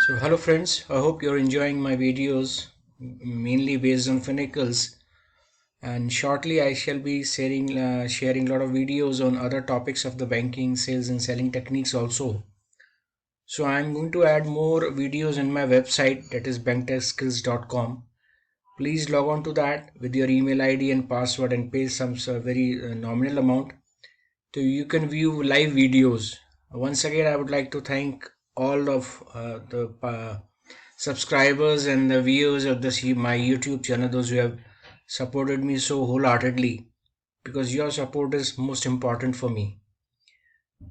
So hello friends, I hope you're enjoying my videos mainly based on Finacles, and shortly I shall be sharing a lot of videos on other topics of the banking, sales and selling techniques also. So I'm going to add more videos in my website, that is BankTekSkills.com. Please log on to that with your email ID and password and pay some very nominal amount so you can view live videos. Once again, I would like to thank all of the subscribers and the viewers of this my YouTube channel, those who have supported me so wholeheartedly, because your support is most important for me.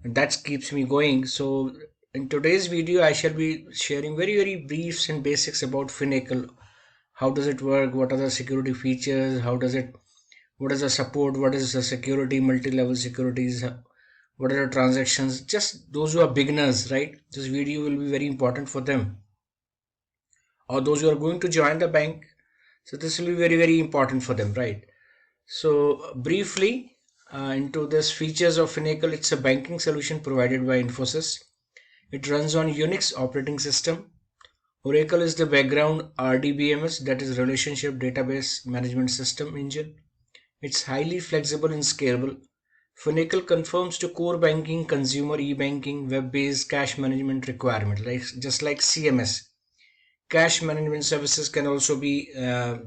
And that keeps me going. So in today's video, I shall be sharing very briefs and basics about Finacle. How does it work? What are the security features? What is the support? What is the security, multi-level securities? What are the transactions? Just those who are beginners, right? This video will be very important for them, or those who are going to join the bank. So this will be very important for them, right? So briefly into this features of Finacle, it's a banking solution provided by Infosys. It runs on Unix operating system. Oracle is the background RDBMS, that is Relationship Database Management System engine. It's highly flexible and scalable. Finacle conforms to core banking, consumer e-banking, web-based cash management requirement, like just like CMS. Cash management services can also be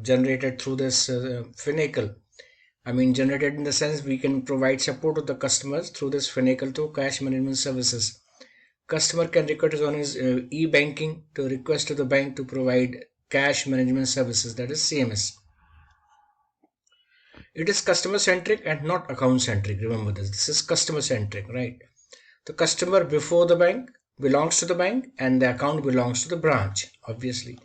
generated through this Finacle. I mean, generated in the sense we can provide support to the customers through this Finacle to cash management services. Customer can request on his e-banking to request to the bank to provide cash management services, that is CMS. It is customer centric and not account centric. Remember this. This is customer centric, right? The customer before the bank belongs to the bank and the account belongs to the branch, obviously.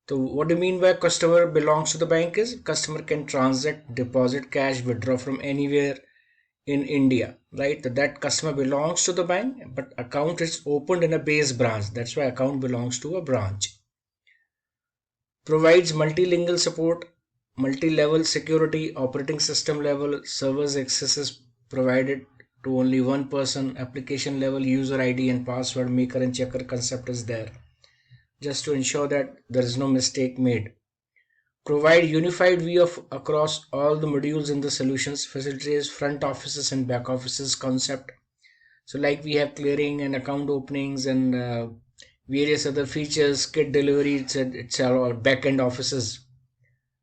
So what do you mean by customer belongs to the bank is customer can transact, deposit, cash, withdraw from anywhere in India, right? That customer belongs to the bank, but account is opened in a base branch. That's why account belongs to a branch. Provides multilingual support, multi-level security, operating system level, servers access is provided to only one person, application level user ID and password maker and checker concept is there, just to ensure that there is no mistake made. Provide unified view of across all the modules in the solutions, facilitates front offices and back offices concept. So like we have clearing and account openings and various other features, kit delivery, it's all back end offices.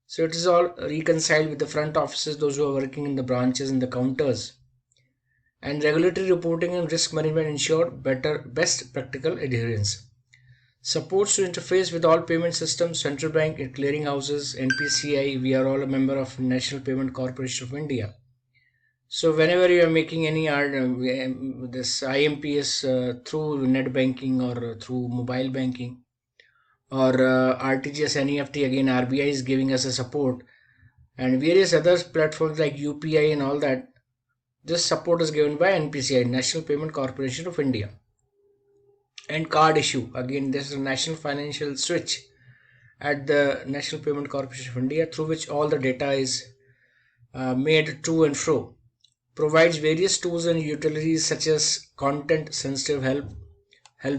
So it is all reconciled with the front offices, those who are working in the branches and the counters. And regulatory reporting and risk management ensure best practical adherence. Supports to interface with all payment systems, central bank and clearing houses, NPCI. We are all a member of National Payment Corporation of India. So whenever you are making any this IMPS through net banking or through mobile banking or RTGS NEFT, again RBI is giving us a support, and various other platforms like UPI and all that. This support is given by NPCI, National Payment Corporation of India. And card issue, again this is a national financial switch at the National Payment Corporation of India, through which all the data is made to and fro. Provides various tools and utilities such as content sensitive help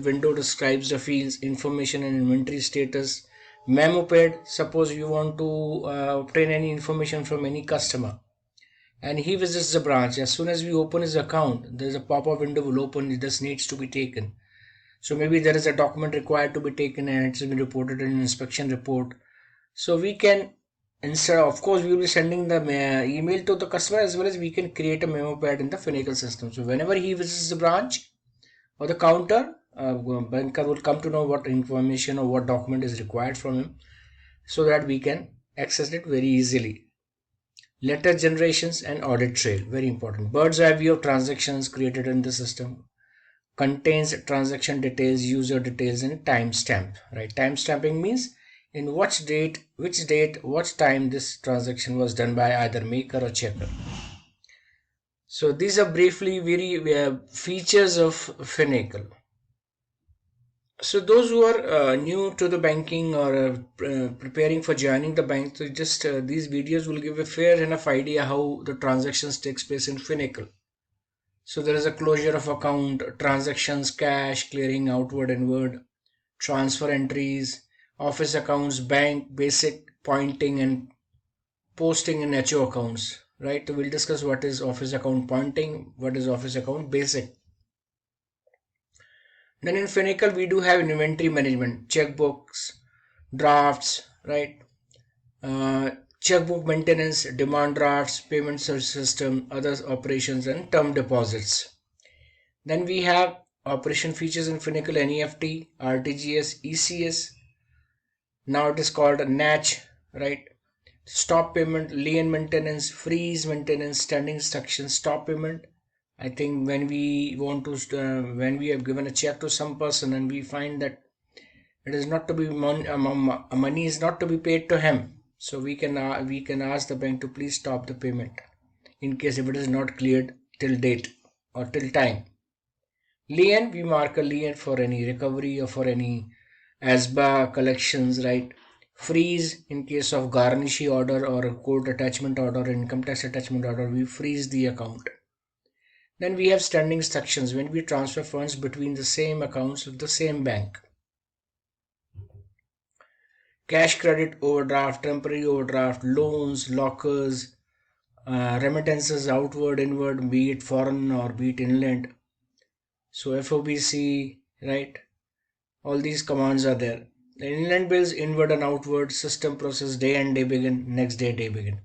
window, describes the fields, information and inventory status. Memo pad, suppose you want to obtain any information from any customer and he visits the branch. As soon as we open his account, there's a pop-up window will open. This needs to be taken. So maybe there is a document required to be taken and it's been reported in an inspection report. So we can, instead of course we will be sending the email to the customer, as well as we can create a memo pad in the Finacle system. So whenever he visits the branch or the counter, banker will come to know what information or what document is required from him, so that we can access it very easily. Letter generations and audit trail, very important. Bird's eye view of transactions created in the system. Contains transaction details, user details and timestamp, right? Timestamping means in which date, what time this transaction was done by either maker or checker. So these are briefly very features of Finacle. So those who are new to the banking or preparing for joining the bank, so just these videos will give a fair enough idea how the transactions takes place in Finacle. So there is a closure of account, transactions, cash, clearing, outward, inward, transfer entries, office accounts, bank, basic, pointing and posting in HO accounts, right? So we'll discuss what is office account pointing, what is office account basic. Then in Finacle, we do have inventory management, checkbooks, drafts, right? Uh, Checkbook maintenance, demand drafts, payment system, other operations, and term deposits. Then we have operation features in Finacle, NEFT, RTGS, ECS. Now it is called NACH, right? Stop payment, lien maintenance, freeze maintenance, standing instructions, stop payment. I think when we want to, when we have given a check to some person and we find that it is not to be money is not to be paid to him, so we can ask the bank to please stop the payment in case if it is not cleared till date or till time. Lien, we mark a lien for any recovery or for any ASBA collections, right? Freeze in case of garnishee order or a court attachment order, income tax attachment order, we freeze the account. Then we have standing instructions when we transfer funds between the same accounts of the same bank. Cash credit overdraft, temporary overdraft, loans, lockers, remittances outward, inward, be it foreign or be it inland. So FOBC, right? All these commands are there. The inland bills, inward and outward, system process, day and day begin, next day, day begin.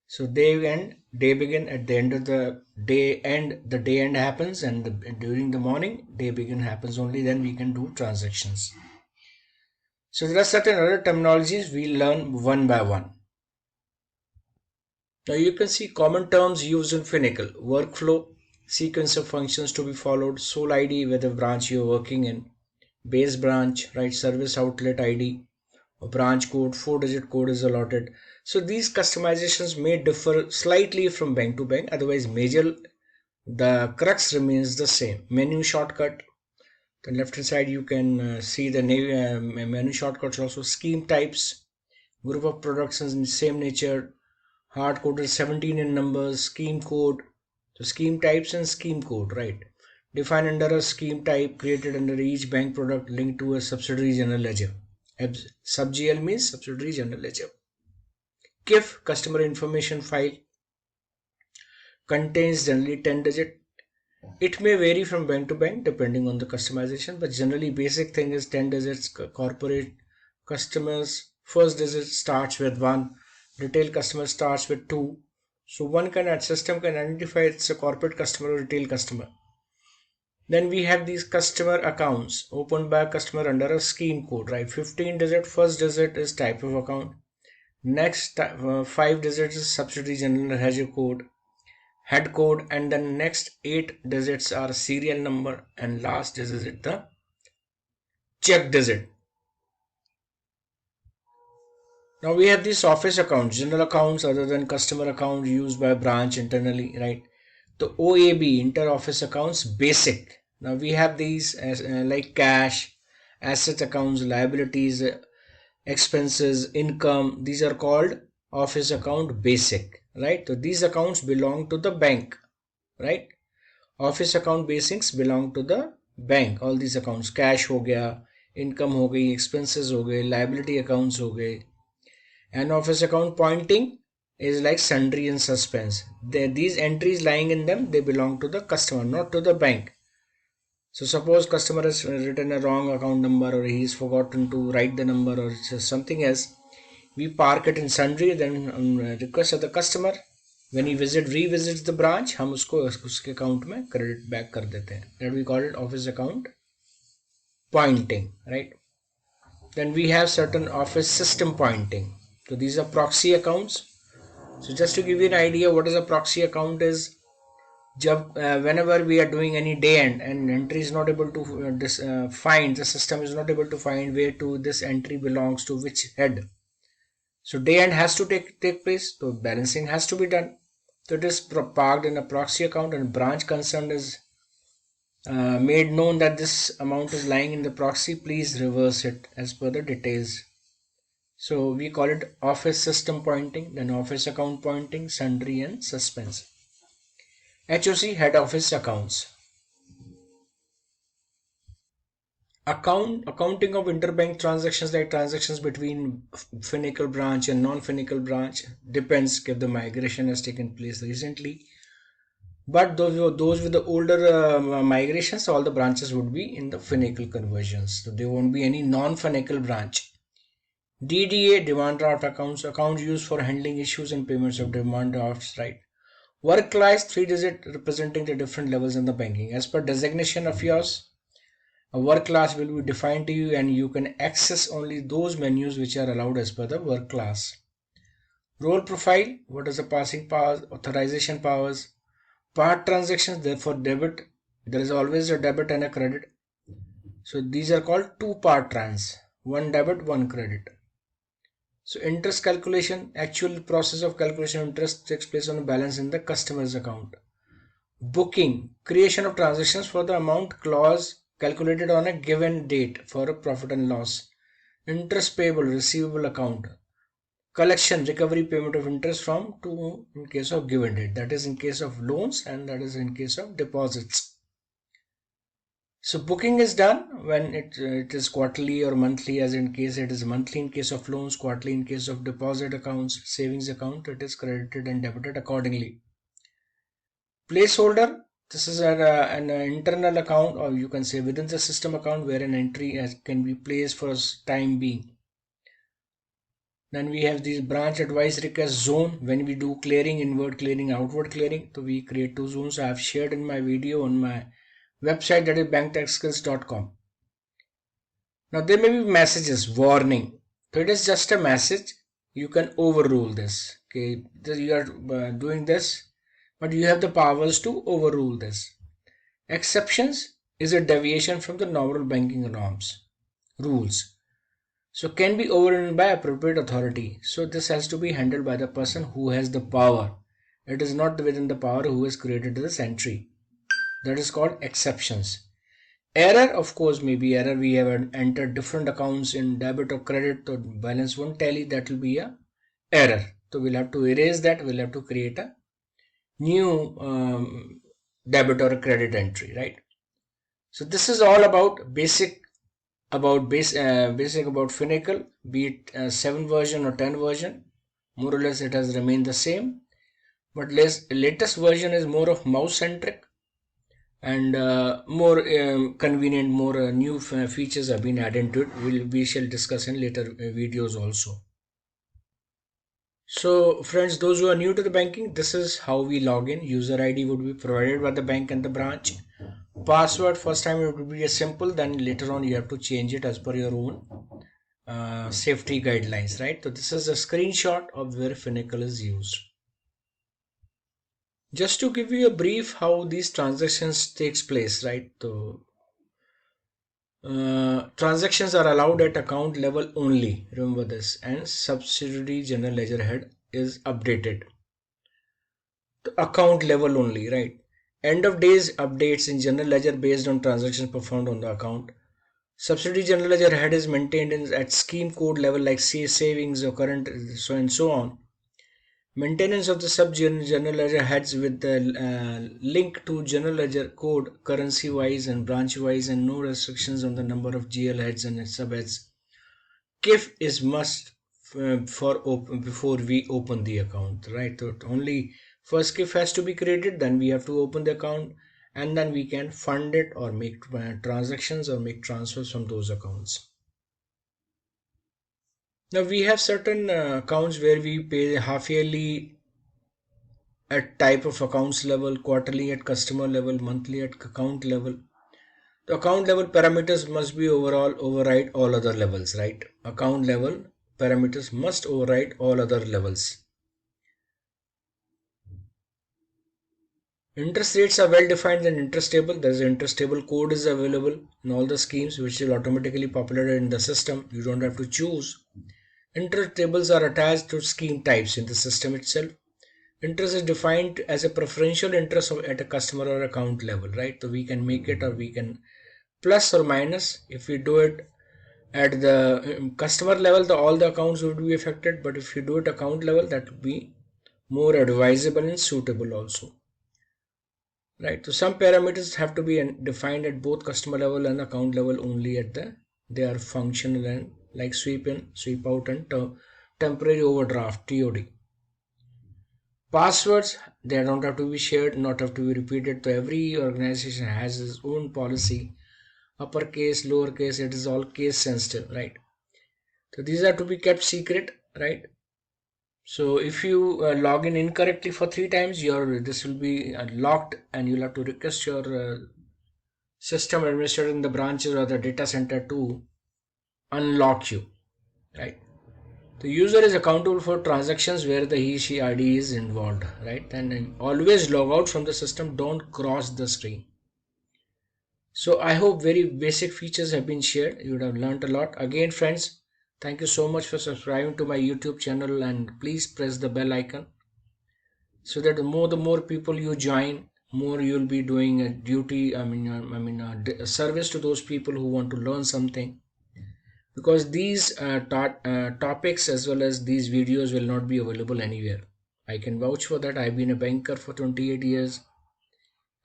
So day end, day begin at the end of the day end, the day end happens, and during the morning, day begin happens only, then we can do transactions. So there are certain other terminologies we learn one by one. Now you can see common terms used in Finacle, workflow, sequence of functions to be followed, sole ID whether branch you're working in, base branch, right, service outlet ID, a branch code, 4-digit code is allotted. So these customizations may differ slightly from bank to bank, otherwise the crux remains the same. Menu shortcut, the left hand side you can see the menu shortcuts, also scheme types, group of products in same nature, hard coded 17 in numbers, scheme code, so scheme types and scheme code, right? Defined under a scheme type created under each bank product linked to a subsidiary general ledger. Sub-GL means subsidiary general ledger. KIF, customer information file, contains generally 10 digit. It may vary from bank to bank depending on the customization, but generally basic thing is 10 digits. Corporate customers, first digit starts with 1, retail customer starts with 2. So system can identify it's a corporate customer or retail customer. Then we have these customer accounts opened by a customer under a scheme code, right? 15 digit first digit is type of account. Next 5 digits is subsidiary general ledger code, head code, and the next 8 digits are serial number, and last digit the check digit. Now we have these office accounts, general accounts other than customer account used by branch internally, right? The OAB, inter-office accounts, basic. Now we have these as like cash, asset accounts, liabilities, expenses, income. These are called office account basic, right? So these accounts belong to the bank, right? Office account basics belong to the bank. All these accounts, cash हो गया, income हो गई, expenses हो गए, liability accounts हो गए. And office account pointing is like sundry and suspense. These entries lying in them, they belong to the customer, not to the bank. So suppose customer has written a wrong account number or he's forgotten to write the number or just something else, we park it in sundry, then request of the customer, when he revisits the branch, हम उसको उसके account में credit back कर देते हैं. That we call it office account pointing, right? Then we have certain office system pointing. So these are proxy accounts. So just to give you an idea what is a proxy account is, whenever we are doing any day end and entry is not able to find, the system is not able to find where to this entry belongs to which head. So day end has to take place, so balancing has to be done. So it is parked in a proxy account and branch concerned is made known that this amount is lying in the proxy, please reverse it as per the details. So we call it office system pointing, then office account pointing, sundry and suspense. HOC, head office accounts. Accounting of interbank transactions, like transactions between Finacle branch and non-Finacle branch, depends if the migration has taken place recently. But those with the older migrations, all the branches would be in the Finacle conversions. So there won't be any non-Finacle branch. DDA, demand draft accounts used for handling issues and payments of demand drafts, right? Work class, 3 digit, representing the different levels in the banking. As per designation of yours, a work class will be defined to you and you can access only those menus which are allowed as per the work class. Role profile, what is the passing powers, authorization powers, part transactions, therefore debit. There is always a debit and a credit. So these are called two-part trans, one debit, one credit. So interest calculation, actual process of calculation of interest takes place on the balance in the customer's account. Booking, creation of transactions for the amount clause calculated on a given date for a profit and loss. Interest payable, receivable account. Collection, recovery, payment of interest from to in case of given date. That is in case of loans and that is in case of deposits. So booking is done when it is quarterly or monthly, as in case it is monthly in case of loans, quarterly in case of deposit accounts, savings account, it is credited and debited accordingly. Placeholder, this is an internal account, or you can say within the system account, where an entry can be placed for time being. Then we have this branch advice request zone. When we do clearing, inward clearing, outward clearing, so we create 2 zones. I have shared in my video on my website, that is BankTekSkills.com. Now there may be messages, warning. So it is just a message. You can overrule this. Okay, you are doing this, but you have the powers to overrule this. Exceptions is a deviation from the normal banking norms, rules. So can be overridden by appropriate authority. So this has to be handled by the person who has the power. It is not within the power who has created this entry. That is called exceptions. Error, of course, may be error. We have entered different accounts in debit or credit, so balance won't tally. That will be a error. So we'll have to erase that. We'll have to create a new debit or a credit entry, right? So this is all about basic about Finacle, be it 7 version or 10 version. More or less it has remained the same, but latest version is more of mouse centric and more convenient, more new features have been added to it. We shall discuss in later videos also. So friends, those who are new to the banking, this is how we log in. User ID would be provided by the bank and the branch. Password, first time it would be a simple, then later on you have to change it as per your own safety guidelines, right? So this is a screenshot of where Finacle is used. Just to give you a brief how these transactions takes place, right? So transactions are allowed at account level only, remember this, and subsidiary general ledger head is updated to account level only, right? End of days updates in general ledger based on transactions performed on the account. Subsidiary general ledger head is maintained at scheme code level, like savings or current, so and so on. Maintenance of the general ledger heads with the link to general ledger code currency wise and branch wise, and no restrictions on the number of GL heads and subheads. KIF is must before we open the account, right? So only first KIF has to be created, then we have to open the account, and then we can fund it or make transactions or make transfers from those accounts. Now we have certain accounts where we pay half yearly at type of accounts level, quarterly at customer level, monthly at account level. The account level parameters must be override all other levels, right? Account level parameters must override all other levels. Interest rates are well defined in interest table. There is an interest table code is available in all the schemes, which will automatically populated in the system. You don't have to choose. Interest tables are attached to scheme types in the system itself. Interest is defined as a preferential interest at a customer or account level, right? So we can make it, or we can plus or minus. If we do it at the customer level, all the accounts would be affected, but if you do it account level, that would be more advisable and suitable also. right? So some parameters have to be defined at both customer level and account level only at they are functional, and like sweep in, sweep out, and temporary overdraft (TOD). Passwords, they don't have to be shared, not have to be repeated. So every organization has its own policy, uppercase, lowercase, it is all case sensitive, right? So these are to be kept secret, right? So if you log in incorrectly for 3 times, your this will be locked, and you'll have to request your system administrator in the branches or the data center to unlock you, right? The user is accountable for transactions where the he she ID is involved, right? And always log out from the system, don't cross the screen. So I hope very basic features have been shared. You would have learned a lot. Again, friends, thank you so much for subscribing to my YouTube channel, and please press the bell icon so that the more people you join, more you'll be doing a duty. A service to those people who want to learn something. Because these topics as well as these videos will not be available anywhere. I can vouch for that. I've been a banker for 28 years,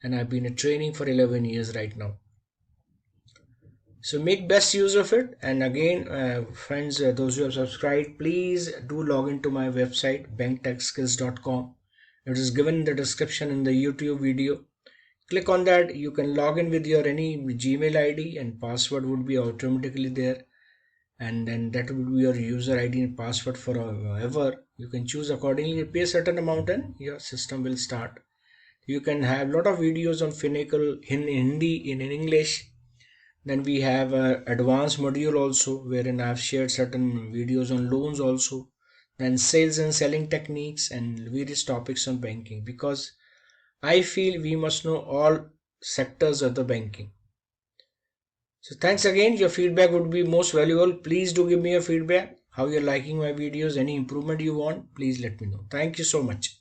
and I've been a training for 11 years right now. So make best use of it. And again, friends, those who have subscribed, please do log into my website BankTekSkills.com. It is given in the description in the YouTube video. Click on that. You can log in with your any Gmail ID, and password would be automatically there, and then that will be your user ID and password forever. You can choose accordingly, pay a certain amount, and your system will start. You can have a lot of videos on Finacle in Hindi, in English. Then we have advanced module also, wherein I have shared certain videos on loans also, then sales and selling techniques, and various topics on banking, because I feel we must know all sectors of the banking. So thanks again. Your feedback would be most valuable. Please do give me your feedback, how you're liking my videos, any improvement you want, please let me know. Thank you so much.